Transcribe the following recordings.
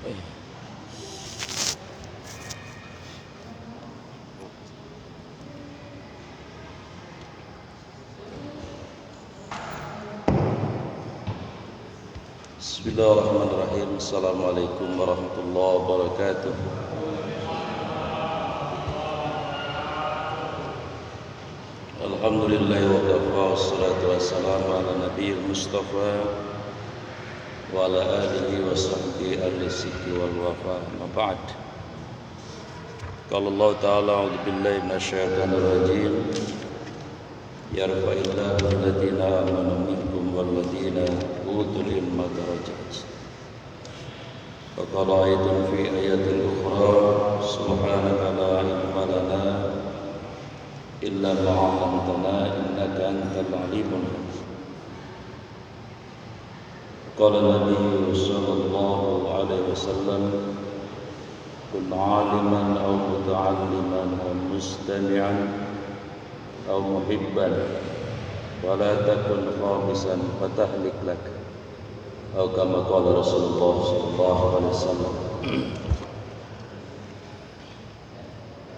Bismillahirrahmanirrahim. Assalamualaikum warahmatullahi wabarakatuh. Alhamdulillah wa kafa, wassalatu wassalamu ala nabiyil mustafa wa ala alihi wa sahbihi al-sidqi wal wafa. Ma ba'd. Qala Allah ta'ala, a'udzu billahi minasyaitonir rajim. Yarfa'illahu alladziina aamanu minkum walladziina utul ilma darajat. Wa qala ayatun fi ayatin ukhra, subhanaka la ilma lana illa ma 'allamtana innaka antal alimul hakim. Qala Nabi sallallahu alaihi wasallam, kun 'aliman aw muta'alliman aw mustami'an aw muhibban wa la takun khamisan fatahlik lak, atau kama qala Rasulullah sallallahu alaihi wasallam.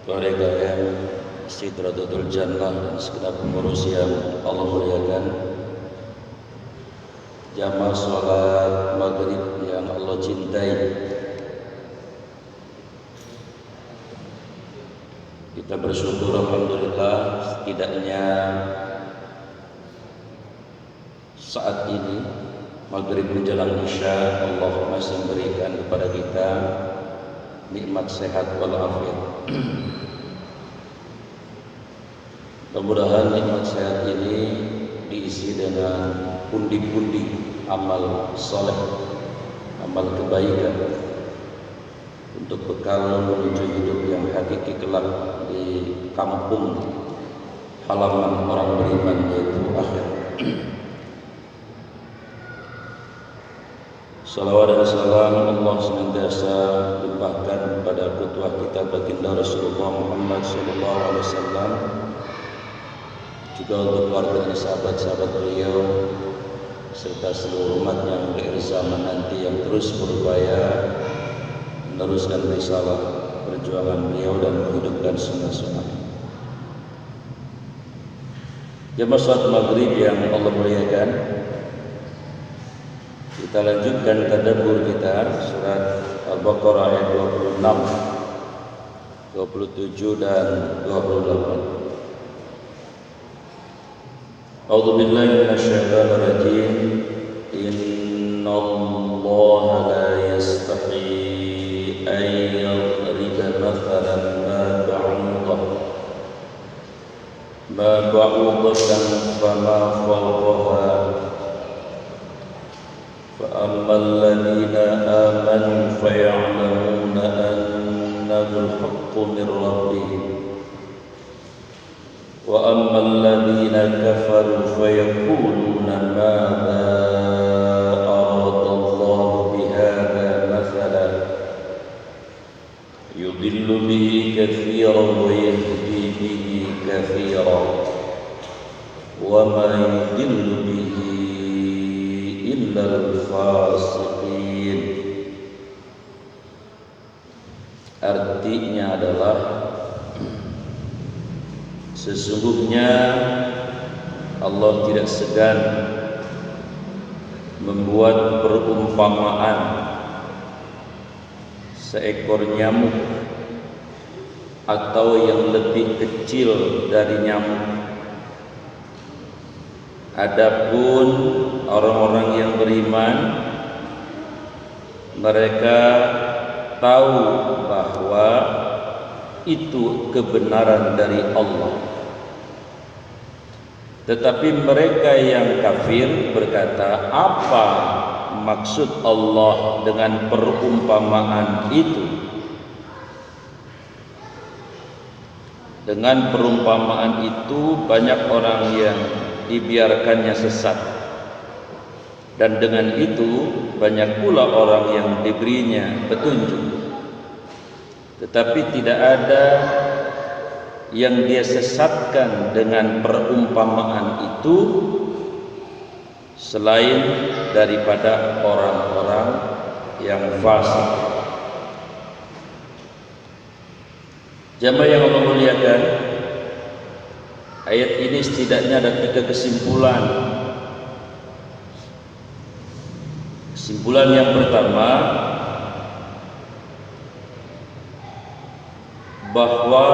Keluarga yang Sidratul Jannah dan segenap pengurus yang Allah muliakan, jamaah sholat maghrib yang Allah cintai, kita bersyukur alhamdulillah setidaknya saat ini maghrib menjelang isya Allah masih memberikan kepada kita nikmat sehat walafiat. Mudah-mudahan nikmat sehat ini diisi dengan pundi-pundi amal soleh, amal kebaikan untuk bekal menuju hidup yang hakiki kelak di kampung halaman orang beriman, yaitu akhir. Salawat dan salam Allah senantiasa limpahkan kepada qudwah kita baginda Rasulullah Muhammad sallallahu alaihi wasallam, juga untuk keluarga dan sahabat-sahabat beliau serta seluruh umatnya yang akhir zaman nanti yang terus berupaya meneruskan risalah perjuangan beliau dan menghidupkan sunnah-sunnah. Jamaah salat maghrib yang Allah muliakan, kita lanjutkan tadabbur kita surat Al-Baqarah ayat 26, 27 dan 28. A'udzu billahi minasyaitonir rajim. Innallaha la yastahi an yadriba mathalan ma ba'udatan fama fawqaha fa ammal ladzina amanu faya'lamuna annahu al-haqqu min rabbihim wa ammal ladzina kafaru fayaquluna madza arada Allahu bihadza mathalan yudillu bihi katsiran wa yahdi bihi katsiran wa ma yudillu bihi illa al-fasiqin. Artinya adalah, sesungguhnya Allah tidak segan membuat perumpamaan seekor nyamuk atau yang lebih kecil dari nyamuk. Adapun orang-orang yang beriman, mereka tahu bahwa itu kebenaran dari Allah. Tetapi mereka yang kafir berkata, apa maksud Allah dengan perumpamaan itu? Dengan perumpamaan itu banyak orang yang dibiarkannya sesat, dan dengan itu banyak pula orang yang diberinya petunjuk. Tetapi tidak ada yang dia sesatkan dengan perumpamaan itu selain daripada orang-orang yang fasik. Jamaah yang Allah muliakan, ayat ini setidaknya ada 3 kesimpulan. Kesimpulan yang pertama, bahwa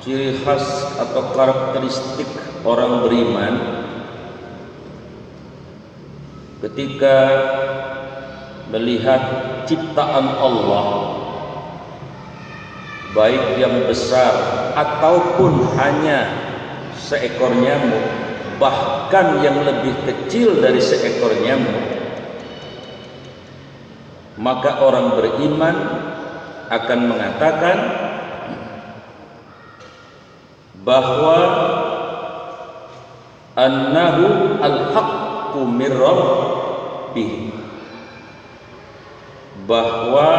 ciri khas atau karakteristik orang beriman ketika melihat ciptaan Allah, baik yang besar ataupun hanya seekor nyamuk, bahkan yang lebih kecil dari seekor nyamuk, maka orang beriman akan mengatakan bahwa annahu al-haqqu mir rabbih, bahwa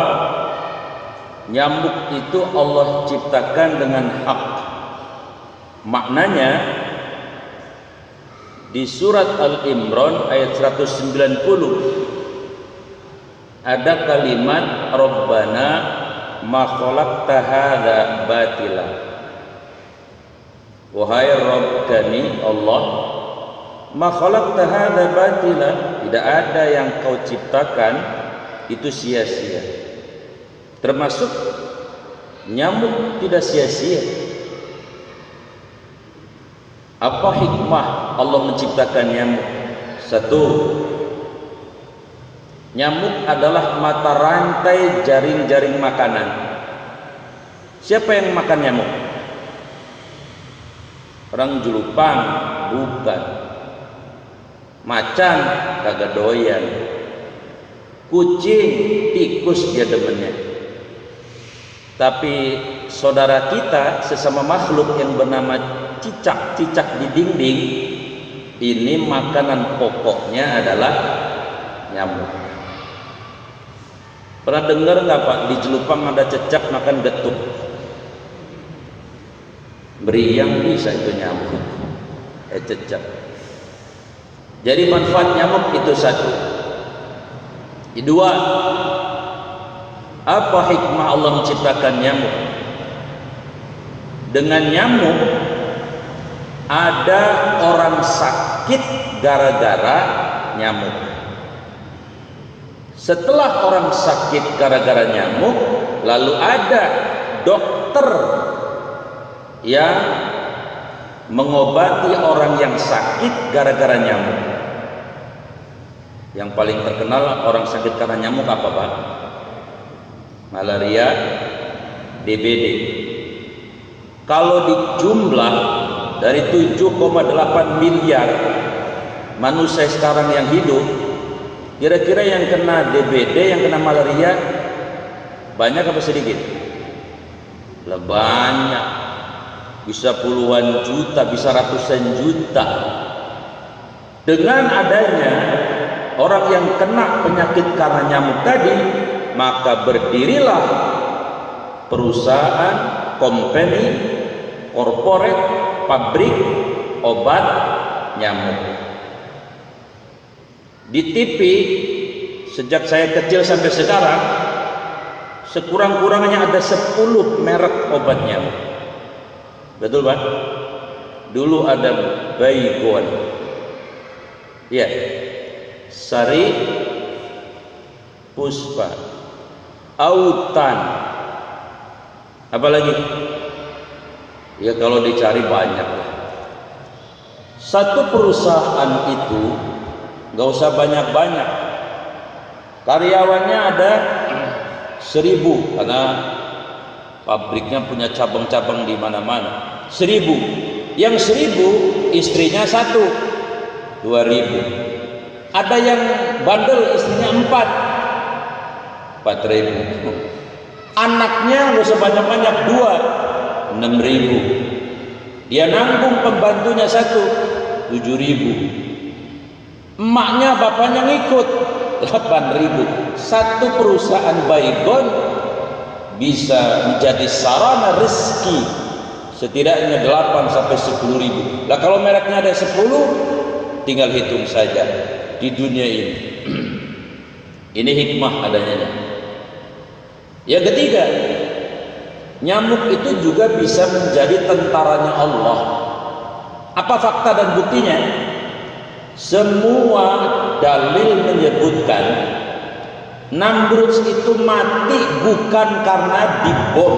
nyamuk itu Allah ciptakan dengan hak. Maknanya di surat Al-Imran ayat 190 ada kalimat Rabbana ma khalaqta hadza batila. Wahai Rabb kami Allah, ma khalaqta hadza batila, tidak ada yang kau ciptakan itu sia-sia. Termasuk nyamuk tidak sia-sia. Apa hikmah Allah menciptakan nyamuk? Satu, nyamuk adalah mata rantai jaring-jaring makanan. Siapa yang makan nyamuk? Orang Julupang? Bukan. Macan? Kagak doyan. Kucing, tikus dia demennya. Tapi saudara kita sesama makhluk yang bernama cicak-cicak di dinding, ini makanan pokoknya adalah nyamuk. Pernah dengar nggak Pak, di Jelupang ada cicak makan getuk? Beriang bisa itu nyamuk, cicak. Jadi manfaat nyamuk itu satu. Kedua, apa hikmah Allah menciptakan nyamuk? Dengan nyamuk ada orang sakit gara-gara nyamuk. Setelah orang sakit gara-gara nyamuk, lalu ada dokter yang mengobati orang yang sakit gara-gara nyamuk. Yang paling terkenal orang sakit karena nyamuk apa Pak? Malaria, DBD. Kalau dijumlah dari 7,8 miliar manusia sekarang yang hidup, kira-kira yang kena DBD, yang kena malaria banyak apa sedikit? Banyak, bisa puluhan juta, bisa ratusan juta. Dengan adanya orang yang kena penyakit karena nyamuk tadi, maka berdirilah perusahaan, company, corporate, pabrik obat nyamuk. Di TV sejak saya kecil sampai sekarang, sekurang-kurangnya ada 10 merek obat nyamuk. Betul Pak? Dulu ada Baygon, ya, Sari Puspa, Autan, apalagi? Ya kalau dicari banyak. Satu perusahaan itu nggak usah banyak-banyak, karyawannya ada 1000 karena pabriknya punya cabang-cabang di mana-mana. 1000, yang 1000 istrinya 1, 2000. Ada yang bandel istrinya 4.000. Anaknya nggak usah banyak-banyak, 2, 6.000. Dia nanggung pembantunya 1, 7.000. Emaknya bapaknya ngikut, 8.000. Satu perusahaan Baygon bisa menjadi sarana rezeki setidaknya 8 sampai 10.000. Lah kalau mereknya ada 10, tinggal hitung saja di dunia ini. Ini hikmah adanya. Yang ketiga, Nyamuk itu juga bisa menjadi tentaranya Allah. Apa fakta dan buktinya? Semua dalil menyebutkan Namrud itu mati bukan karena dibom.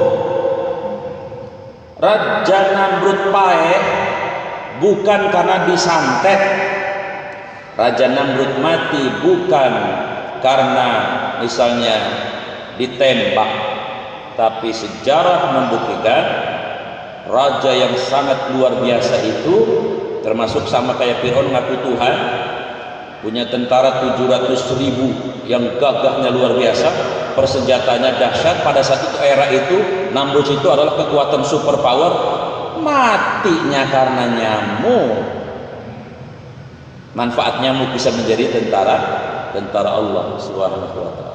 Raja Namrud Paeh bukan karena disantet. Raja Namrud mati bukan karena misalnya ditembak, tapi sejarah membuktikan raja yang sangat luar biasa itu, termasuk sama kayak Fir'aun ngaku Tuhan, punya tentara 700.000 yang gagahnya luar biasa, persenjatanya dahsyat. Pada saat itu, era itu, Namrud itu adalah kekuatan superpower. Matinya karena nyamuk. Manfaat nyamuk bisa menjadi tentara Allah Subhanahu wa ta'ala.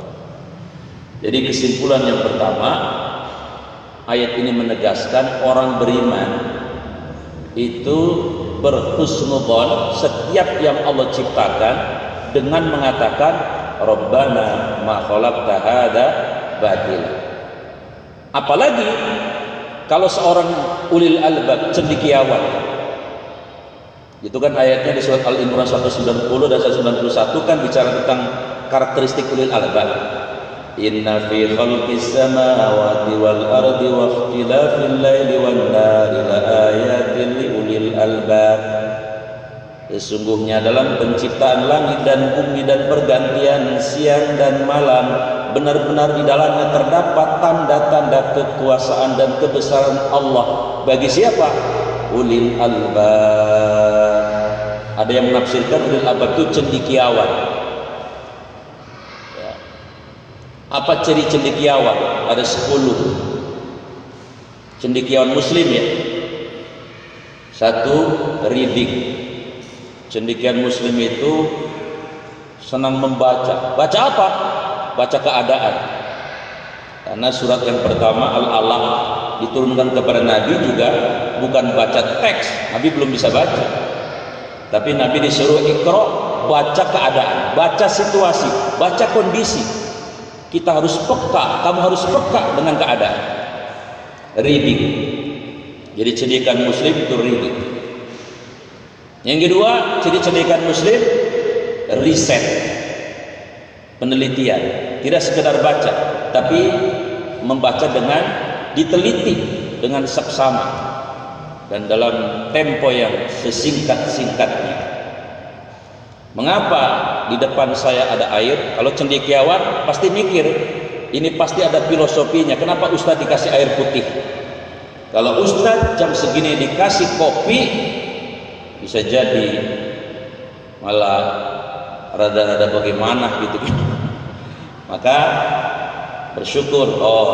Jadi kesimpulan yang pertama, ayat ini menegaskan orang beriman itu berhusnudzon setiap yang Allah ciptakan dengan mengatakan Rabbana ma khalaqta hadza batila. Apalagi kalau seorang ulil albab, cendekiawan, itu kan ayatnya di surat Al-Imran 190 dan 191 kan bicara tentang karakteristik ulil albab. Inna fi khalqis samawati wal ardi wa ikhtilafil laili wan nahari la ayatin li ulil albab. Sesungguhnya dalam penciptaan langit dan bumi dan pergantian siang dan malam, benar-benar di dalamnya terdapat tanda-tanda kekuasaan dan kebesaran Allah. Bagi siapa? Ulil albab. Ada yang menafsirkan ulil albab itu cendekiawan. Ya. Apa ciri cendekiawan? Ada 10. Cendekiawan muslim ya. 1, reading. Cendekiawan muslim itu senang membaca. Baca apa? Baca keadaan. Karena surat yang pertama Al-Alaq diturunkan kepada Nabi juga bukan baca teks. Nabi belum bisa baca. Tapi Nabi disuruh Iqra, baca keadaan, baca situasi, baca kondisi. Kita harus peka, kamu harus peka dengan keadaan. Reading. Jadi cendekiawan muslim itu reading. Yang kedua, ciri cendekiawan muslim riset, penelitian. Tidak sekedar baca, tapi membaca dengan diteliti dengan seksama dan dalam tempo yang sesingkat-singkatnya. Mengapa di depan saya ada air? Kalau cendekiawan pasti mikir, ini pasti ada filosofinya. Kenapa Ustadz dikasih air putih? Kalau Ustadz jam segini dikasih kopi, bisa jadi malah rada-rada bagaimana gitu. Maka bersyukur, oh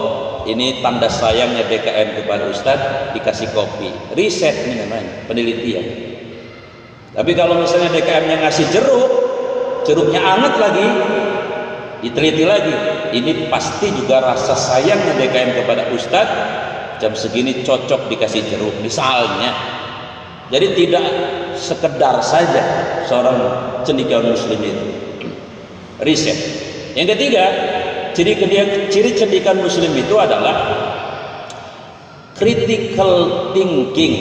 ini tanda sayangnya BKM kepada Ustadz dikasih kopi. Riset ini namanya, penelitian. Tapi kalau misalnya DKM-nya ngasih jeruk, jeruknya anget lagi, diteliti lagi, ini pasti juga rasa sayangnya DKM kepada Ustadz, jam segini cocok dikasih jeruk misalnya. Jadi tidak sekedar saja seorang cendekiawan muslim itu riset. Yang ketiga, ciri cendekiawan muslim itu adalah critical thinking,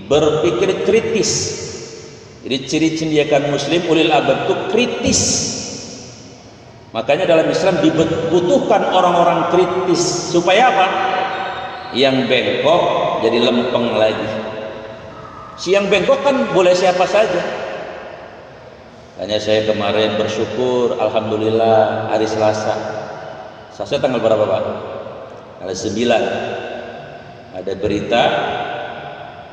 berpikir kritis. Jadi ciri cendekiawan muslim ulil albab itu kritis. Makanya dalam Islam dibutuhkan orang-orang kritis. Supaya apa? Yang bengkok jadi lempeng lagi. Si yang bengkok kan boleh siapa saja. Hanya saya kemarin bersyukur, alhamdulillah hari Selasa. Selasa tanggal berapa Pak? Tanggal 9. Ada berita,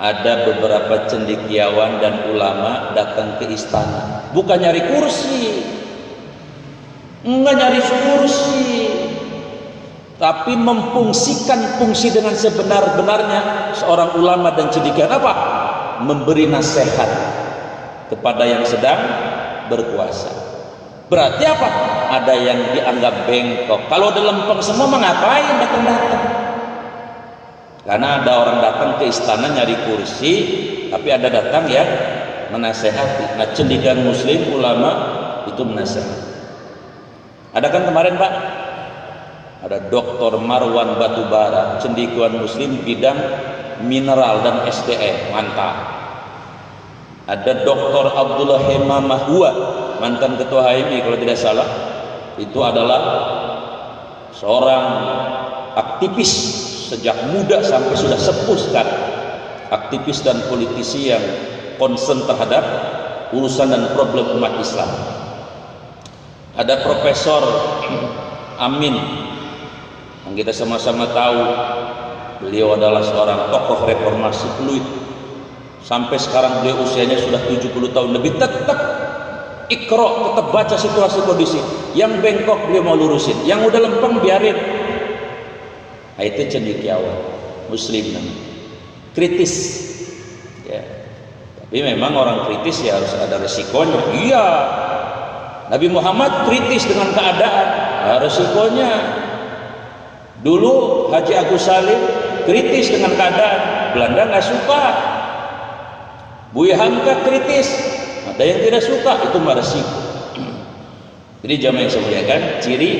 ada beberapa cendekiawan dan ulama datang ke istana. Bukan nyari kursi, enggak nyari kursi, tapi memfungsikan fungsi dengan sebenar-benarnya. Seorang ulama dan cendekiawan apa? Memberi nasihat kepada yang sedang berkuasa. Berarti apa? Ada yang dianggap bengkok. Kalau udah lempeng semua ngapain datang-datang? Karena ada orang datang ke istana nyari kursi, tapi ada datang ya menasehati. Nah, cendekiawan muslim ulama itu menasehati. Ada kan kemarin Pak Ada Dr. Marwan Batubara, cendekiawan muslim bidang mineral dan SDM, mantap. Ada Dr. Abdullah Hema Mahua, mantan ketua HMI kalau tidak salah. Itu adalah seorang aktivis sejak muda sampai sudah sepuh sekarang. Aktivis dan politisi yang concern terhadap urusan dan problem umat Islam. Ada Profesor Amin, yang kita sama-sama tahu beliau adalah seorang tokoh reformasi fluid. Sampai sekarang beliau usianya sudah 70 tahun lebih, tetap ikro, tetap baca situasi kondisi. Yang bengkok beliau mau lurusin, yang udah lempeng biarin. Nah, itu cendekiawan muslim namanya. Kritis ya. Tapi memang orang kritis ya harus ada resikonya. Iya, Nabi Muhammad kritis dengan keadaan, resikonya. Dulu Haji Agus Salim kritis dengan keadaan, Belanda nggak suka. Buya Hamka kritis, ada yang tidak suka, itu mah resiko. Jadi jamaah yang saya muliakan, ciri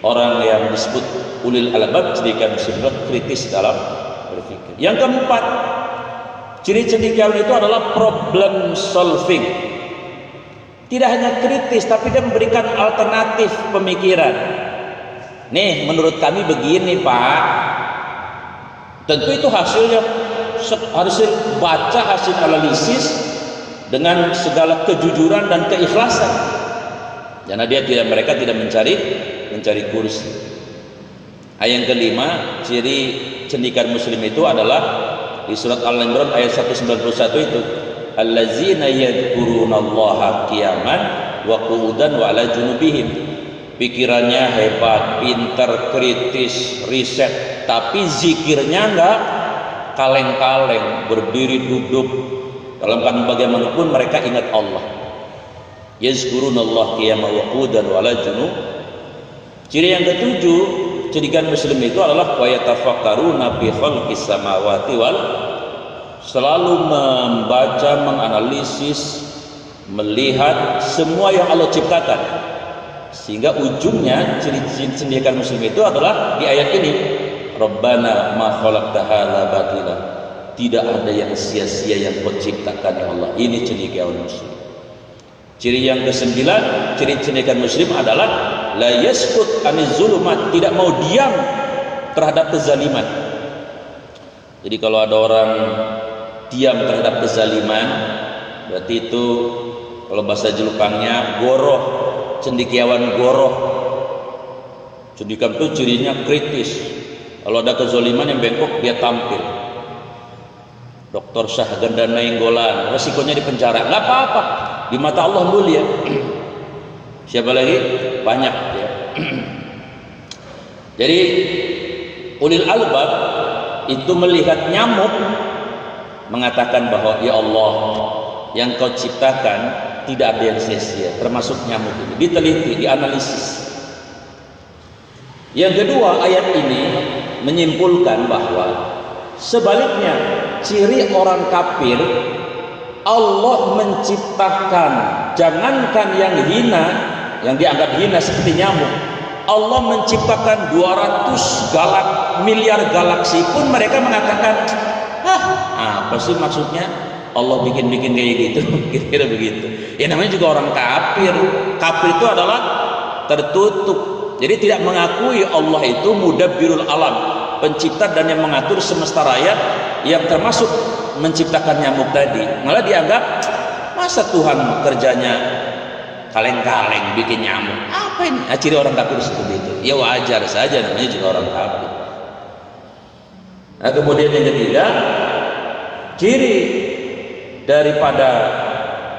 orang yang disebut ulil albab, cendekiawan muslim kritis dalam berpikir. Yang keempat, ciri cendekiawan itu adalah problem solving. Tidak hanya kritis, tapi dia memberikan alternatif pemikiran. Nih, menurut kami begini, Pak. Tentu itu hasil baca, hasil analisis dengan segala kejujuran dan keikhlasan. Karena mereka tidak mencari kursi. Yang kelima, ciri cendekiawan muslim itu adalah di surat Al-Imran ayat 191 itu, allazina yadhkurunallaha qiyaman wa qu'udan wa ala junubihim. Pikirannya hebat, pintar, kritis, riset, tapi zikirnya enggak kaleng-kaleng, berdiri duduk. Dalam keadaan bagaimanapun mereka ingat Allah. Yazkurunallaha qiyaman wa qu'udan wa ala junub. Ciri yang ketujuh, cendekiawan muslim itu adalah wa yatafakkaruna fi khalqis samawati wal, selalu membaca, menganalisis, melihat semua yang Allah ciptakan. Sehingga ujungnya ciri cendekiawan muslim itu adalah di ayat ini, Rabbana ma khalaqta hadza batila. Tidak ada yang sia-sia yang Kau ciptakan ya Allah. Ini cendekiawan muslim. Ciri yang kesembilan, ciri cendekiawan muslim adalah la yaskut aniz zulumat, tidak mau diam terhadap kezaliman. Jadi kalau ada orang diam terhadap kezaliman, berarti itu kalau bahasa Jepangnya goroh. Cendekiawan goroh. Cendekiawan itu cirinya kritis. Kalau ada kezaliman yang bengkok, dia tampil. Dr. Syahganda Nainggolan, resikonya di penjara, nggak apa-apa, di mata Allah mulia. Siapa lagi? Banyak ya. Jadi ulil albab itu melihat nyamuk, mengatakan bahwa ya Allah, yang Kau ciptakan tidak ada yang sia-sia, termasuk nyamuk ini. Diteliti, dianalisis. Yang kedua, ayat ini menyimpulkan bahwa sebaliknya, ciri orang kafir, Allah menciptakan, jangankan yang hina, yang dianggap hina seperti nyamuk, Allah menciptakan 200 miliar galaksi pun mereka mengatakan, apa sih maksudnya Allah bikin-bikin kayak gitu, kira-kira begitu. Ya namanya juga orang kafir. Kafir itu adalah tertutup. Jadi tidak mengakui Allah itu mudabbirul alam, pencipta dan yang mengatur semesta raya, yang termasuk menciptakan nyamuk tadi. Malah dianggap, masa Tuhan kerjanya kaleng-kaleng bikin nyamuk? Apa ini? Nah, ciri orang kafir seperti itu. Ya wajar saja, namanya juga orang kafir. Nah, kemudian yang ketiga, ciri daripada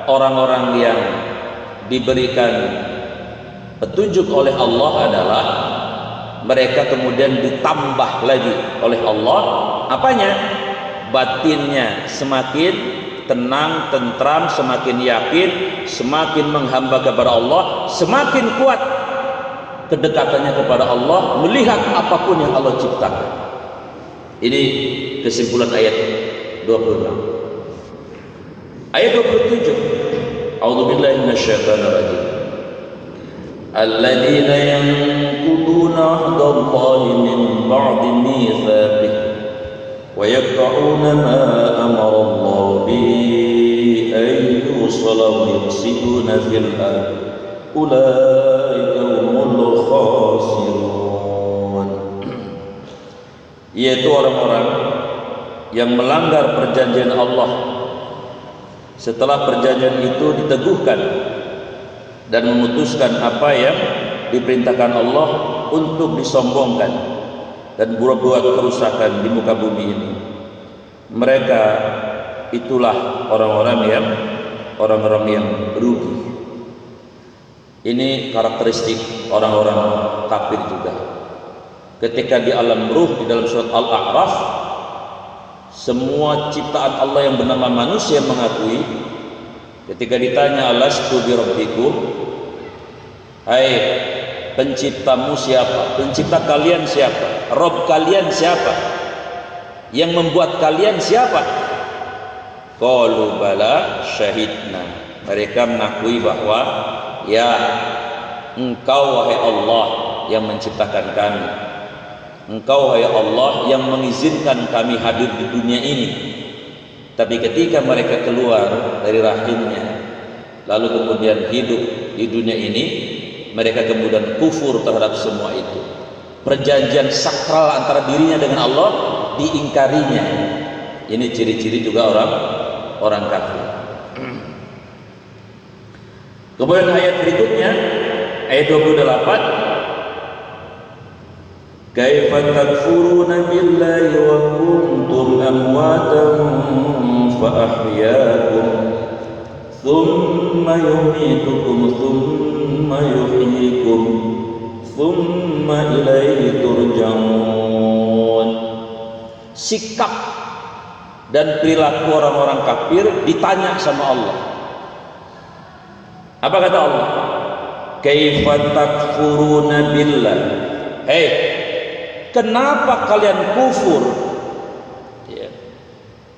orang-orang yang diberikan petunjuk oleh Allah adalah mereka kemudian ditambah lagi oleh Allah, apanya? Batinnya semakin tenang, tentram, semakin yakin, semakin menghamba kepada Allah, semakin kuat kedekatannya kepada Allah, melihat apapun yang Allah ciptakan. Ini kesimpulan ayat 26. Ayat 27. A'udzubillahi minasyaitonir rajim. alladzina yanquduna 'ahdallahi min ba'di mitsaqih wa yaqta'una ma amara Allah bi an yusala wa yufsiduna fil ardi ulaika humul khasirun. Yaitu orang-orang yang melanggar perjanjian Allah setelah perjanjian itu diteguhkan dan memutuskan apa yang diperintahkan Allah untuk disombongkan dan berbuat kerusakan di muka bumi ini. Mereka itulah orang-orang yang rugi. Ini karakteristik orang-orang kafir juga. Ketika di alam ruh di dalam surat Al-A'raf, semua ciptaan Allah yang bernama manusia mengakui, ketika ditanya alastu bi rabbikum, hai penciptamu siapa? Pencipta kalian siapa? Rob kalian siapa? Yang membuat kalian siapa? Qalu bala syahidna. Mereka mengakui bahwa ya engkau wahai Allah yang menciptakan kami, engkau wahai Allah yang mengizinkan kami hadir di dunia ini. Tapi ketika mereka keluar dari rahimnya lalu kemudian hidup di dunia ini, mereka kemudian kufur terhadap semua itu. Perjanjian sakral antara dirinya dengan Allah diingkarinya. Ini ciri-ciri juga orang kafir. Kemudian ayat berikutnya, ayat 28, kaifa takfuruna billahi wa kuntum amwatan fa ahyaakum thumma yumitukum thumma yuhyikum thumma ilaihi turja'un. Sikap dan perilaku orang-orang kafir ditanya sama Allah. Apa kata Allah? Kaifa takfuruna billah. Hei, kenapa kalian kufur? Ya.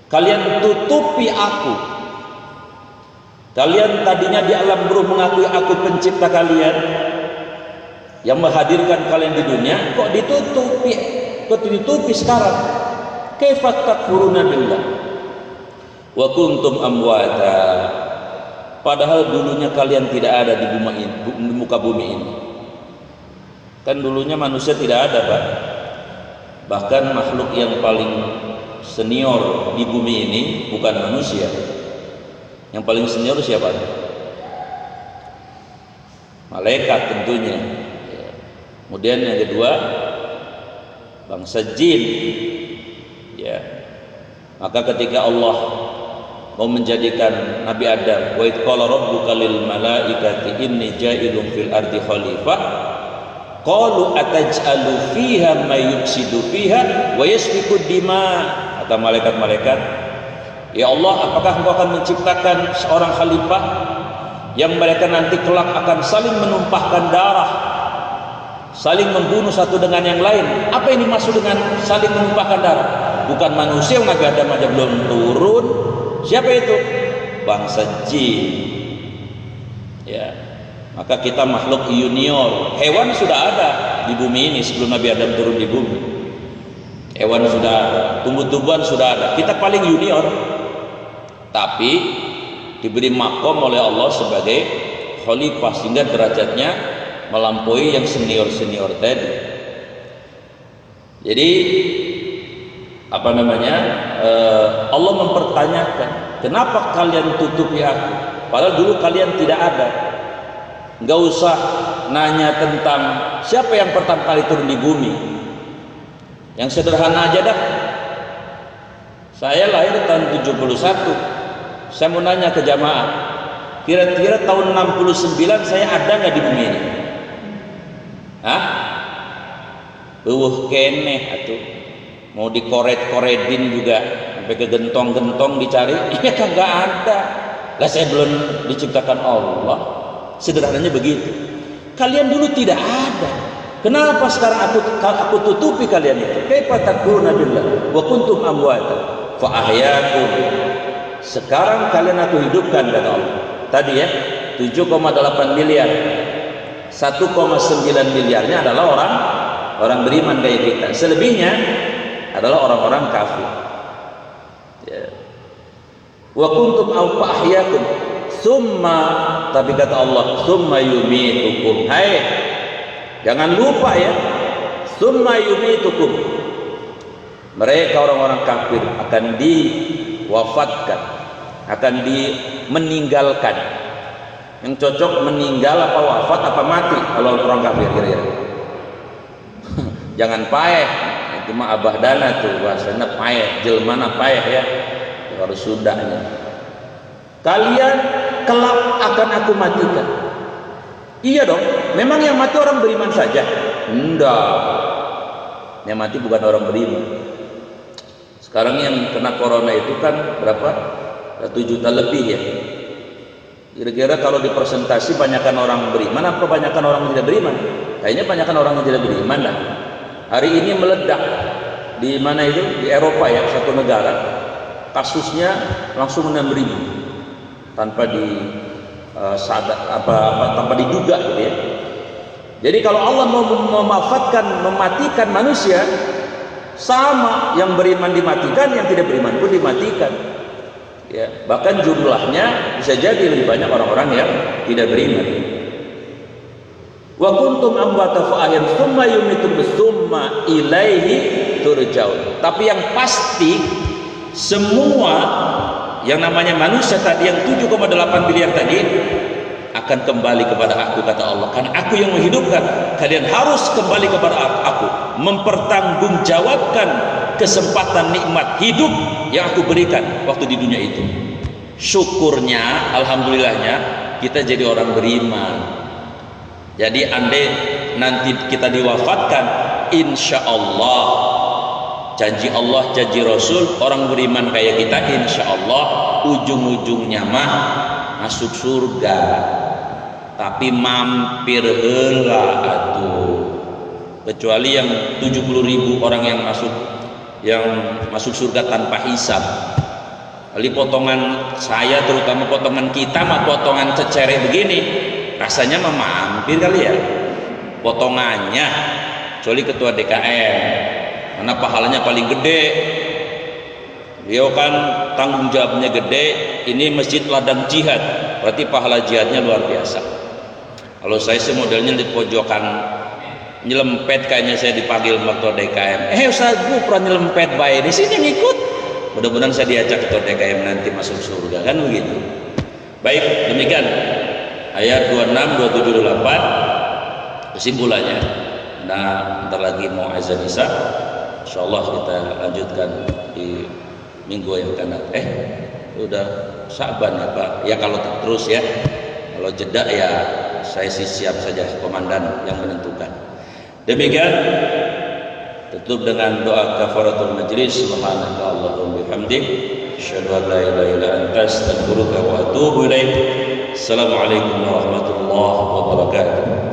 Kalian tutupi aku. Kalian tadinya di alam ruh mengakui aku pencipta kalian, yang menghadirkan kalian di dunia, kok ditutupi? Kok ditutupi sekarang? Kaifa takfuruna billah wa kuntum amwata. Padahal dulunya kalian tidak ada di muka bumi ini. Kan dulunya manusia tidak ada, Pak. Bahkan makhluk yang paling senior di bumi ini bukan manusia. Yang paling senior siapa? Malaikat tentunya. Kemudian yang kedua, bangsa jin. Ya. Maka ketika Allah mau menjadikan Nabi Adam, wa id qala rabbuka lil malaikati inni ja'ilun fil ardi khalifah, qalu ataj'alu fiha may yufsidu fiha wa yasfiku dima. Kata malaikat-malaikat, ya Allah, apakah engkau akan menciptakan seorang khalifah yang mereka nanti kelak akan saling menumpahkan darah, saling membunuh satu dengan yang lain? Apa ini maksud dengan saling menumpahkan darah? Bukan manusia, Nabi Adam aja belum turun. Siapa itu? Bangsa jin. Ya. Maka kita makhluk junior. Hewan sudah ada di bumi ini sebelum Nabi Adam turun di bumi. Hewan sudah ada, tumbuh-tumbuhan sudah ada. Kita paling junior. Tapi diberi makom oleh Allah sebagai khalifah sehingga derajatnya melampaui yang senior-senior tadi. Jadi Allah mempertanyakan, kenapa kalian tutupi aku? Padahal dulu kalian tidak ada. Nggak usah nanya tentang siapa yang pertama kali turun di bumi. Yang sederhana aja dah. Saya lahir tahun 71. Saya mau nanya ke jamaah, kira-kira tahun 69 saya ada nggak di bumi ini? Hah? Keneh atuh. Mau dikoret-koredin juga sampai ke gentong-gentong dicari, ya kan nggak ada. Lah saya belum diciptakan Allah. Sederhananya begitu. Kalian dulu tidak ada. Kenapa sekarang aku tutupi kalian itu? Kaifa takfuruna billah wa kuntum amwata fa ahyaakum. Sekarang kalian aku hidupkan, kata Allah. Tadi ya 7,8 miliar. 1,9 miliarnya adalah orang beriman kayak kita. Selebihnya adalah orang-orang kafir. Ya. Wa kuntum aw ahyakum summa, tapi kata Allah summa yumitukum. Hai, jangan lupa ya, summa yumitukum. Mereka orang-orang kafir akan diwafatkan, akan meninggalkan. Yang cocok meninggal apa wafat apa mati kalau orang kafir kira-kira. Jangan paeh, itu mah abah dana tuh bahasanya paeh, jelmana paeh ya. Harus sudahnya. Kalian kelak akan aku matikan. Iya dong, memang yang mati orang beriman saja? Enggak. Yang mati bukan orang beriman. Sekarang yang kena corona itu kan berapa? 1 juta lebih ya. Kira-kira kalau dipresentasi banyakkan orang beriman apa banyakkan orang yang tidak beriman? Kayaknya banyakkan orang yang tidak beriman lah. Hari ini meledak di mana itu? Di Eropa ya, satu negara. Kasusnya langsung 6.000 tanpa tanpa diduga gitu ya. Jadi kalau Allah mau mematikan manusia, sama yang beriman dimatikan, yang tidak beriman pun dimatikan. Ya, bahkan jumlahnya bisa jadi lebih banyak orang-orang yang tidak beriman. Wa kuntum amwata fa ahyam tsumma yumitum tsumma ilaihi turja'un. Tapi yang pasti semua yang namanya manusia tadi yang 7,8 miliar tadi akan kembali kepada aku, kata Allah. Karena aku yang menghidupkan, kalian harus kembali kepada aku, mempertanggungjawabkan kesempatan nikmat hidup yang aku berikan waktu di dunia itu. Syukurnya, alhamdulillahnya, kita jadi orang beriman. Jadi andai nanti kita diwafatkan, insya Allah, janji Allah, janji Rasul, orang beriman kayak kita, insya Allah ujung-ujungnya mah masuk surga. Tapi mampir heula atuh. Kecuali yang 70.000 orang yang masuk surga tanpa hisab. Kali potongan saya, terutama potongan kita mah potongan cecerek begini, rasanya mah mampir kali ya potongannya. Kecuali ketua DKM, karena pahalanya paling gede. Beliau kan tanggung jawabnya gede. Ini masjid ladang jihad, berarti pahala jihadnya luar biasa. Kalau saya sih modelnya di pojokan nyelempet, kayaknya saya dipanggil ketua DKM. Ustaz, gue pernah nyelempet baik di sini ngikut. Mudah-mudahan saya diajak ketua DKM nanti masuk surga, kan begitu. Baik, demikian ayat 26, 27, 28 kesimpulannya. Nah, bentar lagi mau azan isya. Insyaallah kita lanjutkan di minggu yang akan datang. Udah Sa'ban ya Pak. Ya kalau terus ya. Kalau jeda ya saya sih siap saja, komandan yang menentukan. Demikian, tutup dengan doa kafaratul majlis. Subhanaka Allahumma bihamdik, asyhadu an la ilaha illa anta, astaghfiruka wa atubu ilaik. Assalamualaikum warahmatullahi wabarakatuh.